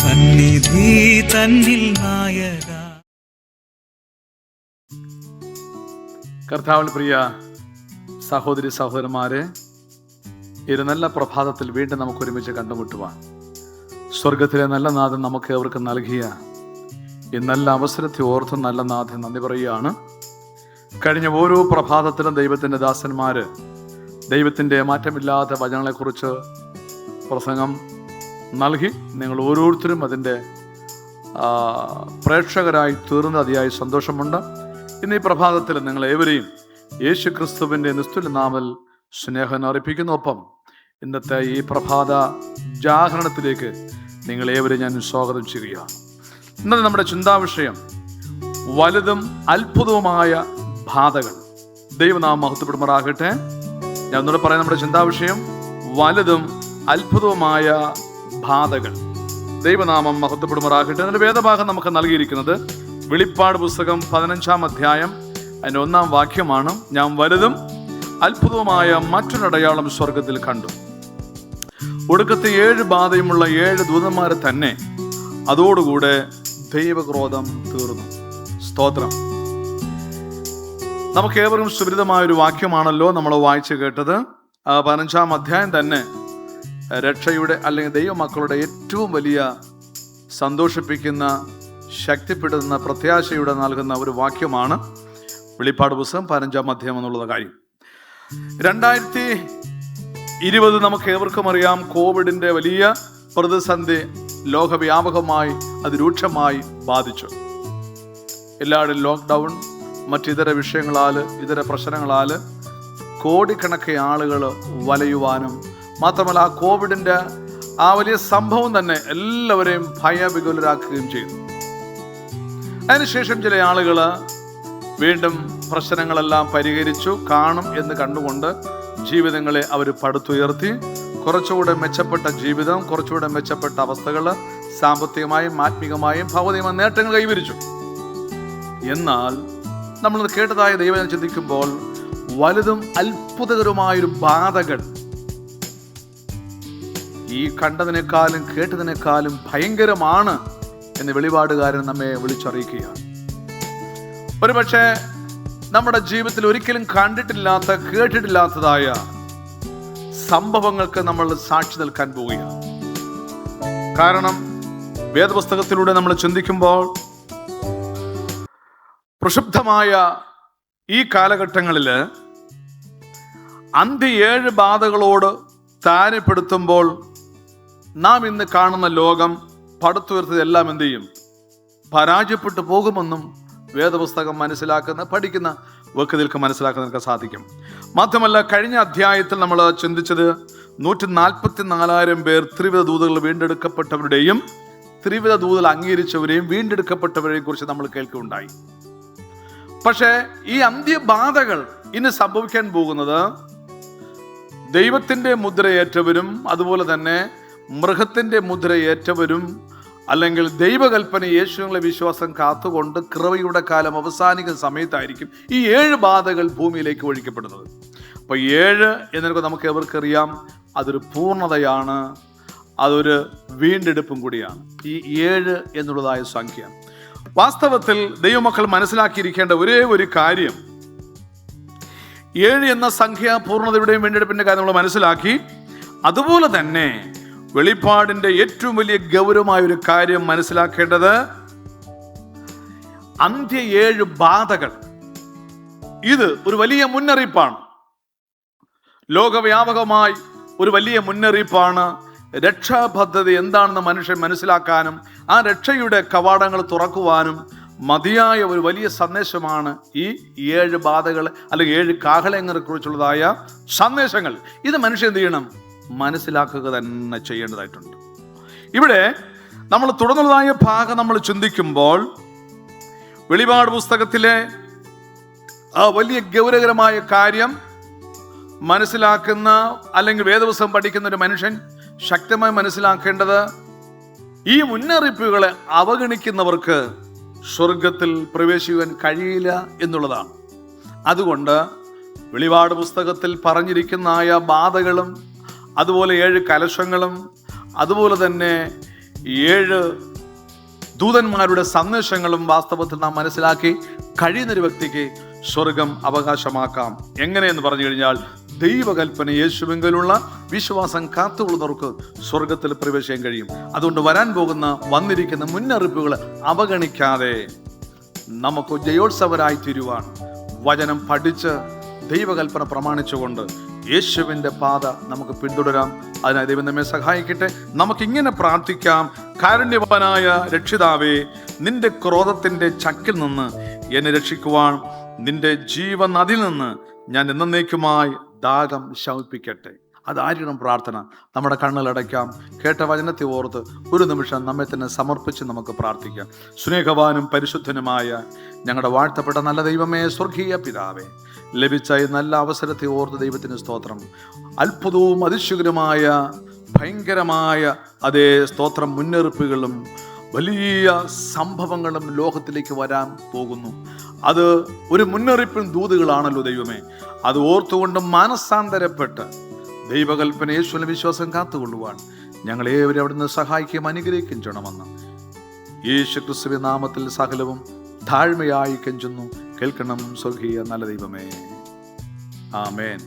സന്നിധി തന്നിൽ നായക. കർത്താവിൽ പ്രിയ സഹോദരി സഹോദരന്മാരെ, ഈ നല്ല പ്രഭാതത്തിൽ വീണ്ടും നമുക്ക് ഒരുമിച്ച് കണ്ടുമുട്ടുവാൻ സ്വർഗത്തിലെ നല്ല നാഥൻ നമുക്ക് അവർക്ക് നൽകിയ ഈ നല്ല അവസരത്തെ ഓർത്ത് നല്ല നാഥൻ നന്ദി പറയുകയാണ്. കഴിഞ്ഞ ഓരോ പ്രഭാതത്തിലും ദൈവത്തിൻ്റെ ദാസന്മാർ ദൈവത്തിൻ്റെ മാറ്റമില്ലാത്ത വചനങ്ങളെക്കുറിച്ച് പ്രസംഗം നൽകി. നിങ്ങൾ ഓരോരുത്തരും അതിൻ്റെ പ്രേക്ഷകരായി തീർന്ന് അതിയായി സന്തോഷമുണ്ട്. ഇന്ന് ഈ പ്രഭാതത്തിൽ നിങ്ങളേവരെയും യേശു ക്രിസ്തുവിൻ്റെ നിസ്തുല നാമത്തിൽ സ്നേഹം അർപ്പിക്കുന്നു. ഒപ്പം ഇന്നത്തെ ഈ പ്രഭാത ജാഗരണത്തിലേക്ക് നിങ്ങളേവരെയും ഞാൻ സ്വാഗതം ചെയ്യുകയാണ്. ഇന്നത്തെ നമ്മുടെ ചിന്താവിഷയം വലുതും അത്ഭുതവുമായ ബാധകൾ. ദൈവനാമം മഹത്വപ്പെടുമാറാകട്ടെ. ഞാൻ ഒന്നുകൂടെ പറയാം, നമ്മുടെ ചിന്താവിഷയം വലുതും അത്ഭുതവുമായ ബാധകൾ. ദൈവനാമം മഹത്വപ്പെടുമാറാകട്ടെ. അതിൻ്റെ വേദഭാഗം നമുക്ക് നൽകിയിരിക്കുന്നത് വെളിപ്പാട് പുസ്തകം 15-ാം അധ്യായം അതിൻ്റെ 1-ാം വാക്യമാണ്. ഞാൻ വലുതും അത്ഭുതവുമായ മറ്റൊരടയാളം സ്വർഗത്തിൽ കണ്ടു. ഒടുക്കത്തെ 7 ബാധയുമുള്ള 7 ദൂതന്മാരെ തന്നെ അതോടുകൂടെ ദൈവക്രോധം തീർന്നു. സ്തോത്രം. നമുക്ക് ഏവർക്കും സുപരിതമായൊരു വാക്യമാണല്ലോ നമ്മൾ വായിച്ചു കേട്ടത്. 15-ാം അധ്യായം തന്നെ രക്ഷയുടെ അല്ലെങ്കിൽ ദൈവമക്കളുടെ ഏറ്റവും വലിയ സന്തോഷിപ്പിക്കുന്ന, ശക്തിപ്പെടുത്തുന്ന, പ്രത്യാശയുടെ നൽകുന്ന ഒരു വാക്യമാണ് വെളിപ്പാട് പുസ്തകം 15-ാം അധ്യായം എന്നുള്ള കാര്യം. 2020 നമുക്ക് ഏവർക്കും അറിയാം, കോവിഡിൻ്റെ വലിയ പ്രതിസന്ധി ലോകവ്യാപകമായി അതിരൂക്ഷമായി ബാധിച്ചു. എല്ലായിടും ലോക്ക്ഡൗൺ, മറ്റിതര വിഷയങ്ങളാൽ, ഇതര പ്രശ്നങ്ങളാൽ കോടിക്കണക്കിന് ആളുകൾ വലയുവാനും മാത്രമല്ല ആ കോവിഡിൻ്റെ ആ വലിയ സംഭവം തന്നെ എല്ലാവരെയും ഭയവികുലരാക്കുകയും ചെയ്തു. അതിനുശേഷം ചില ആളുകൾ വീണ്ടും പ്രശ്നങ്ങളെല്ലാം പരിഹരിച്ചു കാണും എന്ന് കണ്ടുകൊണ്ട് ജീവിതങ്ങളെ അവർ പടുത്തുയർത്തി കുറച്ചുകൂടെ മെച്ചപ്പെട്ട ജീവിതം, കുറച്ചുകൂടെ മെച്ചപ്പെട്ട അവസ്ഥകൾ സാമ്പത്തികമായും ആത്മീകമായും ഭൗതികമായ നേട്ടങ്ങൾ കൈവരിച്ചു. എന്നാൽ നമ്മൾ കേട്ടതായ ദൈവം ചിന്തിക്കുമ്പോൾ വലുതും അത്ഭുതകരമായൊരു ബാധകൾ ഈ കണ്ടതിനേക്കാളും കേട്ടതിനേക്കാളും ഭയങ്കരമാണ് എന്ന് വെളിപാടുകാരൻ നമ്മെ വിളിച്ചറിയിക്കുകയാണ്. ഒരുപക്ഷെ നമ്മുടെ ജീവിതത്തിൽ ഒരിക്കലും കണ്ടിട്ടില്ലാത്ത, കേട്ടിട്ടില്ലാത്തതായ സംഭവങ്ങൾക്ക് നമ്മൾ സാക്ഷി നിൽക്കാൻ പോവുകയാണ്. കാരണം വേദപുസ്തകത്തിലൂടെ നമ്മൾ ചിന്തിക്കുമ്പോൾ പ്രക്ഷുബ്ധമായ ഈ കാലഘട്ടങ്ങളിൽ അന്ത്യ 7 ബാധകളോട് താരപ്പെടുത്തുമ്പോൾ നാം ഇന്ന് കാണുന്ന ലോകം പടുത്തുയർത്തിയതെല്ലാം എന്ത് ചെയ്യും? പരാജയപ്പെട്ടു പോകുമെന്നും വേദപുസ്തകം മനസ്സിലാക്കുന്ന, പഠിക്കുന്ന വ്യക്തികൾക്ക് മനസ്സിലാക്കാൻ സാധിക്കും. മാത്രമല്ല, കഴിഞ്ഞ അധ്യായത്തിൽ നമ്മൾ ചിന്തിച്ചത് 144,000 പേർ ത്രിവിധ ദൂതകൾ വീണ്ടെടുക്കപ്പെട്ടവരുടെയും ത്രിവിധ ദൂതൽ അംഗീകരിച്ചവരെയും വീണ്ടെടുക്കപ്പെട്ടവരെയും കുറിച്ച് നമ്മൾ കേൾക്കുകയുണ്ടായി. പക്ഷേ ഈ അന്ത്യബാധകൾ ഇനി സംഭവിക്കാൻ പോകുന്നത് ദൈവത്തിൻ്റെ മുദ്രയേറ്റവരും അതുപോലെ തന്നെ മൃഗത്തിൻ്റെ മുദ്രയേറ്റവരും അല്ലെങ്കിൽ ദൈവകൽപ്പന യേശുവിലെ വിശ്വാസം കാത്തുകൊണ്ട് കൃപയുടെ കാലം അവസാനിക്കുന്ന സമയത്തായിരിക്കും ഈ 7 ബാധകൾ ഭൂമിയിലേക്ക് ഒഴിക്കപ്പെടുന്നത്. അപ്പോൾ 7 എന്നൊക്കെ നമുക്ക് എവർക്കറിയാം, അതൊരു പൂർണ്ണതയാണ്, അതൊരു വീണ്ടെടുപ്പും കൂടിയാണ്. ഈ 7 എന്നുള്ളതായ സംഖ്യ വാസ്തവത്തിൽ ദൈവമക്കൾ മനസ്സിലാക്കിയിരിക്കേണ്ട ഒരേ ഒരു കാര്യം, 7 എന്ന സംഖ്യ പൂർണ്ണതയുടെയും വീണ്ടെടുപ്പിൻ്റെ കാര്യം നമ്മൾ മനസ്സിലാക്കി. അതുപോലെ തന്നെ വെളിപ്പാടിൻ്റെ ഏറ്റവും വലിയ ഗൗരവമായ ഒരു കാര്യം മനസ്സിലാക്കേണ്ടത് അന്ത്യ 7 ബാധകൾ. ഇത് ഒരു വലിയ മുന്നറിയിപ്പാണ്, ലോകവ്യാപകമായി ഒരു വലിയ മുന്നറിയിപ്പാണ്. രക്ഷാപദ്ധതി എന്താണെന്ന് മനുഷ്യൻ മനസ്സിലാക്കാനും ആ രക്ഷയുടെ കവാടങ്ങൾ തുറക്കുവാനും മതിയായ ഒരു വലിയ സന്ദേശമാണ് ഈ 7 ബാധകൾ അല്ലെങ്കിൽ 7 കാഹളങ്ങളെ കുറിച്ചുള്ളതായ സന്ദേശങ്ങൾ. ഇത് മനുഷ്യൻ എന്ത് ചെയ്യണം? മനസ്സിലാക്കുക തന്നെ ചെയ്യേണ്ടതായിട്ടുണ്ട്. ഇവിടെ നമ്മൾ തുടർന്നുള്ളതായ ഭാഗം നമ്മൾ ചിന്തിക്കുമ്പോൾ വെളിപാട് പുസ്തകത്തിലെ ആ വലിയ ഗൗരവകരമായ കാര്യം മനസ്സിലാക്കുന്ന അല്ലെങ്കിൽ വേദപുസ്തകം പഠിക്കുന്ന ഒരു മനുഷ്യൻ ശക്തമായി മനസ്സിലാക്കേണ്ടത് ഈ മുന്നറിയിപ്പുകളെ അവഗണിക്കുന്നവർക്ക് സ്വർഗത്തിൽ പ്രവേശിക്കുവാൻ കഴിയില്ല എന്നുള്ളതാണ്. അതുകൊണ്ട് വെളിപാട് പുസ്തകത്തിൽ പറഞ്ഞിരിക്കുന്ന ബാധകളും അതുപോലെ 7 കലശങ്ങളും അതുപോലെ തന്നെ ഈ 7 ദൂതന്മാരുടെ സന്ദേശങ്ങളും വാസ്തവത്തിൽ നാം മനസ്സിലാക്കി കഴിയുന്നൊരു വ്യക്തിക്ക് സ്വർഗം അവകാശമാക്കാം. എങ്ങനെയെന്ന് പറഞ്ഞു കഴിഞ്ഞാൽ, ദൈവകൽപ്പന യേശുവിങ്കലുള്ള വിശ്വാസം കാത്തുകൊള്ളുന്നവർക്ക് സ്വർഗത്തിൽ പ്രവേശിക്കാൻ കഴിയും. അതുകൊണ്ട് വന്നിരിക്കുന്ന മുന്നറിയിപ്പുകൾ അവഗണിക്കാതെ നമുക്ക് ജയോത്സവരായി തീരുവാൻ വചനം പഠിച്ച് ദൈവകൽപ്പന പ്രമാണിച്ചുകൊണ്ട് യേശുവിൻ്റെ പാത നമുക്ക് പിന്തുടരാം. അതിനായി ദൈവം നമ്മെ സഹായിക്കട്ടെ. നമുക്കിങ്ങനെ പ്രാർത്ഥിക്കാം. കാരുണ്യവാനായ രക്ഷിതാവേ, നിന്റെ ക്രോധത്തിൻ്റെ ചക്കിൽ നിന്ന് എന്നെ രക്ഷിക്കുവാൻ നിന്റെ ജീവനദിൽ നിന്ന് ഞാൻ എന്നേക്കുമായി ദാഹം ശമിപ്പിക്കട്ടെ. അതായിരിക്കണം പ്രാർത്ഥന. നമ്മുടെ കണ്ണുകളടയ്ക്കാം. കേട്ട വചനത്തെ ഓർത്ത് ഒരു നിമിഷം നമ്മെ തന്നെ സമർപ്പിച്ച് നമുക്ക് പ്രാർത്ഥിക്കാം. സ്നേഹവാനും പരിശുദ്ധനുമായ ഞങ്ങളുടെ വാഴ്ത്തപ്പെട്ട നല്ല ദൈവമേ, സ്വർഗീയ പിതാവേ, ലഭിച്ച ഈ നല്ല അവസരത്തെ ഓർത്ത് ദൈവത്തിന് സ്തോത്രം. അത്ഭുതവും അതിശയകരമായ ഭയങ്കരമായ അതേ സ്തോത്രം മുന്നറിയിപ്പുകളും വലിയ സംഭവങ്ങളും ലോകത്തിലേക്ക് വരാൻ പോകുന്നു. അത് ഒരു മുന്നറിയിപ്പും ദൂതുകളാണല്ലോ ദൈവമേ. അത് ഓർത്തുകൊണ്ട് മാനസാന്തരപ്പെട്ട് ദൈവകൽപ്പന യേശുവിന്റെ വിശ്വാസം കാത്തുകൊള്ളുവാൻ ഞങ്ങളേവരും അവിടുന്ന് സഹായിക്കുകയും അനുഗ്രഹിക്കുകയും ചെയ്യണമെന്ന് യേശു ക്രിസ്തുവിന്റെ നാമത്തിൽ സകലവും താഴ്മയായി കെഞ്ചുന്നു. കേൾക്കണം സ്വർഗീയ നല്ല ദൈവമേ. ആമേൻ.